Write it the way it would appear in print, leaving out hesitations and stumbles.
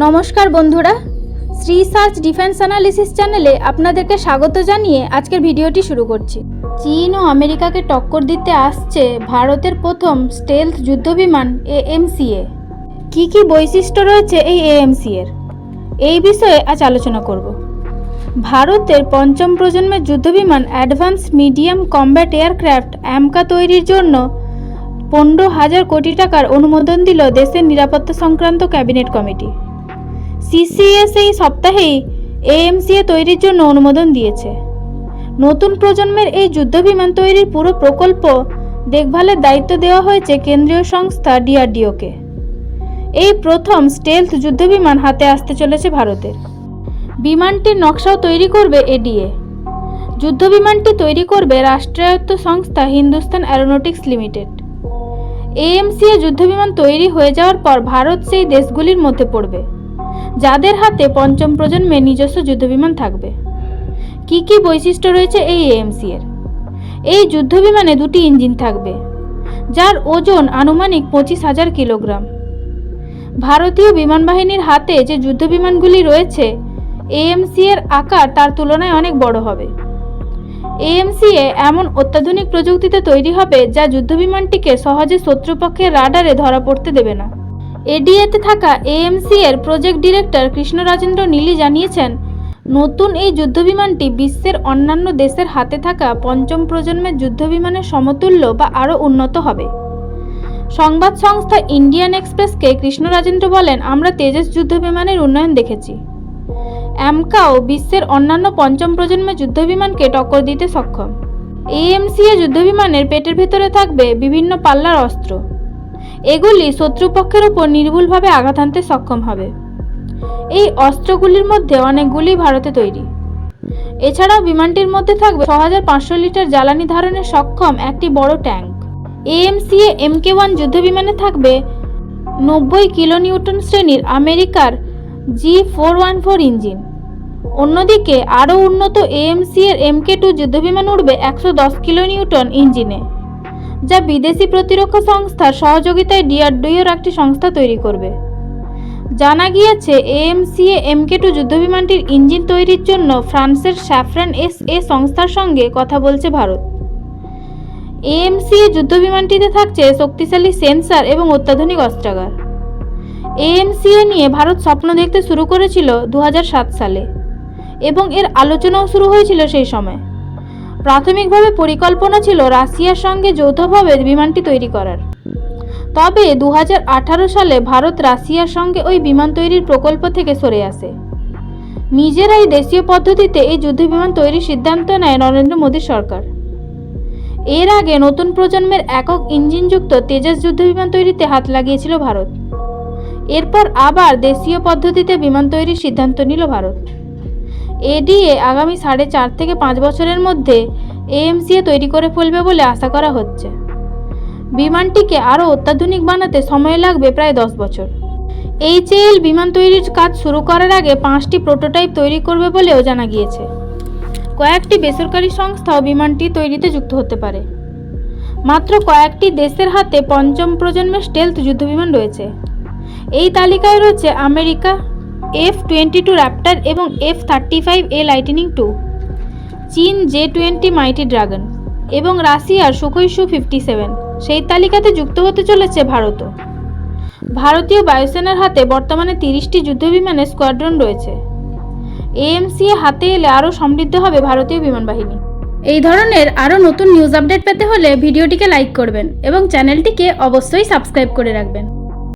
নমস্কার বন্ধুরা, Shri search defence analysis চ্যানেলে আপনাদেরকে স্বাগত জানিয়ে আজকের ভিডিওটি শুরু করছি। চীন ও আমেরিকাকে টক্কর দিতে আসছে ভারতের প্রথম স্টেলথ যুদ্ধবিমান AMCA। কি কি বৈশিষ্ট্য রয়েছে এই AMCA-এর, এই বিষয়ে আজ আলোচনা করব। ভারতের পঞ্চম প্রজন্মের যুদ্ধবিমান advance medium combat aircraft AMCA তৈরির জন্য 15,000 কোটি টাকার অনুমোদন দিল দেশের নিরাপত্তা সংক্রান্ত ক্যাবিনেট কমিটি। CCS এই সপ্তাহেই AMCA তৈরির জন্য অনুমোদন দিয়েছে। নতুন প্রজন্মের এই যুদ্ধবিমান তৈরির পুরো প্রকল্প দেখভালের দায়িত্ব দেওয়া হয়েছে কেন্দ্রীয় সংস্থা DRDO-কে। এই প্রথম স্টেলথ যুদ্ধবিমান হাতে আসতে চলেছে ভারতের। বিমানটির নকশাও তৈরি করবে ADA। যুদ্ধবিমানটি তৈরি করবে রাষ্ট্রায়ত্ত সংস্থা হিন্দুস্তান অ্যারোনটিক্স লিমিটেড। AMCA যুদ্ধবিমান তৈরি হয়ে যাওয়ার পর ভারত সেই দেশগুলির মধ্যে পড়বে যাদের হাতে পঞ্চম প্রজন্মের নিজস্ব যুদ্ধবিমান থাকবে। কি কি বৈশিষ্ট্য রয়েছে এই AMCA-এর? এই যুদ্ধবিমানে দুটি ইঞ্জিন থাকবে, যার ওজন আনুমানিক 25,000 কিলোগ্রাম। ভারতীয় বিমান বাহিনীর হাতে যে যুদ্ধবিমানগুলি রয়েছে, AMCA-এর আকার তার তুলনায় অনেক বড় হবে। AMCA এমন অত্যাধুনিক প্রযুক্তিতে তৈরি হবে যা যুদ্ধবিমানটিকে সহজে শত্রুপক্ষের রাডারে ধরা পড়তে দেবে না। ADA-তে থাকা AMCA-এর প্রজেক্ট ডিরেক্টর কৃষ্ণ রাজেন্দ্র নীলি জানিয়েছেন, নতুন এই যুদ্ধবিমানটি বিশ্বের অন্যান্য দেশের হাতে থাকা পঞ্চম প্রজন্মের যুদ্ধবিমানের সমতুল্য বা আরও উন্নত হবে। সংবাদ সংস্থা ইন্ডিয়ান এক্সপ্রেসকে কৃষ্ণ রাজেন্দ্র বলেন, আমরা তেজস যুদ্ধবিমানের উন্নয়ন দেখেছি। AMCAও বিশ্বের অন্যান্য পঞ্চম প্রজন্মের যুদ্ধবিমানকে টক্কর দিতে সক্ষম। AMCA যুদ্ধবিমানের পেটের ভেতরে থাকবে বিভিন্ন পাল্লার অস্ত্র। এগুলি শত্রুপক্ষের ওপর নির্ভুলভাবে আঘাত হানতে সক্ষম হবে। এই অস্ত্রগুলির মধ্যে অনেকগুলি ভারতে তৈরি। এছাড়াও বিমানটির মধ্যে থাকবে 6,500 লিটার জ্বালানি ধারণে সক্ষম একটি বড় ট্যাঙ্ক। AMCA Mk1 যুদ্ধবিমানে থাকবে 90 কিলোনিউটন শ্রেণীর আমেরিকার G414 ইঞ্জিন। অন্যদিকে আরও উন্নত AMCA Mk2 যুদ্ধবিমান উড়বে 110 কিলোনিউটন ইঞ্জিনে, যা বিদেশি প্রতিরক্ষা সংস্থার সহযোগিতায় DRDO-র একটি সংস্থা তৈরি করবে। জানা গিয়েছে, AMCA Mk2 যুদ্ধবিমানটির ইঞ্জিন তৈরির জন্য ফ্রান্সের স্যাফরান SA সংস্থার সঙ্গে কথা বলছে ভারত। AMCA যুদ্ধবিমানটিতে থাকছে শক্তিশালী সেন্সর এবং অত্যাধুনিক অস্ত্রাগার। AMCA নিয়ে ভারত স্বপ্ন দেখতে শুরু করেছিল 2007 সালে এবং এর আলোচনাও শুরু হয়েছিল সেই সময়। প্রাথমিকভাবে পরিকল্পনা ছিল রাশিয়ার সঙ্গে যৌথভাবে বিমানটি তৈরি করার। তবে 2018 সালে ভারত রাশিয়ার সঙ্গে ওই বিমান তৈরির প্রকল্প থেকে সরে আসে। নিজেরাই দেশীয় পদ্ধতিতে এই যুদ্ধবিমান তৈরির সিদ্ধান্ত নেয় নরেন্দ্র মোদী সরকার। এর আগে নতুন প্রজন্মের একক ইঞ্জিনযুক্ত তেজস যুদ্ধবিমান তৈরিতে হাত লাগিয়েছিল ভারত। এরপর আবার দেশীয় পদ্ধতিতে বিমান তৈরির সিদ্ধান্ত নিল ভারত। ADA আগামী 4.5 থেকে 5 বছরের মধ্যে AMCA তৈরি করে ফেলবে বলে আশা করা হচ্ছে। বিমানটিকে আরও অত্যাধুনিক বানাতে সময় লাগবে প্রায় 10 বছর। HAL বিমান তৈরির কাজ শুরু করার আগে 5টি প্রোটোটাইপ তৈরি করবে বলেও জানা গিয়েছে। কয়েকটি বেসরকারি সংস্থাও বিমানটি তৈরিতে যুক্ত হতে পারে। মাত্র কয়েকটি দেশের হাতে পঞ্চম প্রজন্মের স্টেলথ যুদ্ধবিমান রয়েছে। এই তালিকায় রয়েছে আমেরিকা F-22 র্যাপ্টর এবং F-35A লাইটনিং II, চীন J-20 মাইটি ড্রাগন এবং রাশিয়ার সুখোই Su-57। সেই তালিকাতে যুক্ত হতে চলেছে ভারতও। ভারতীয় বায়ুসেনার হাতে বর্তমানে 30টি যুদ্ধবিমানের স্কোয়াড্রন রয়েছে। AMCA হাতে এলে আরও সমৃদ্ধ হবে ভারতীয় বিমান বাহিনী। এই ধরনের আরও নতুন নিউজ আপডেট পেতে হলে ভিডিওটিকে লাইক করবেন এবং চ্যানেলটিকে অবশ্যই সাবস্ক্রাইব করে রাখবেন।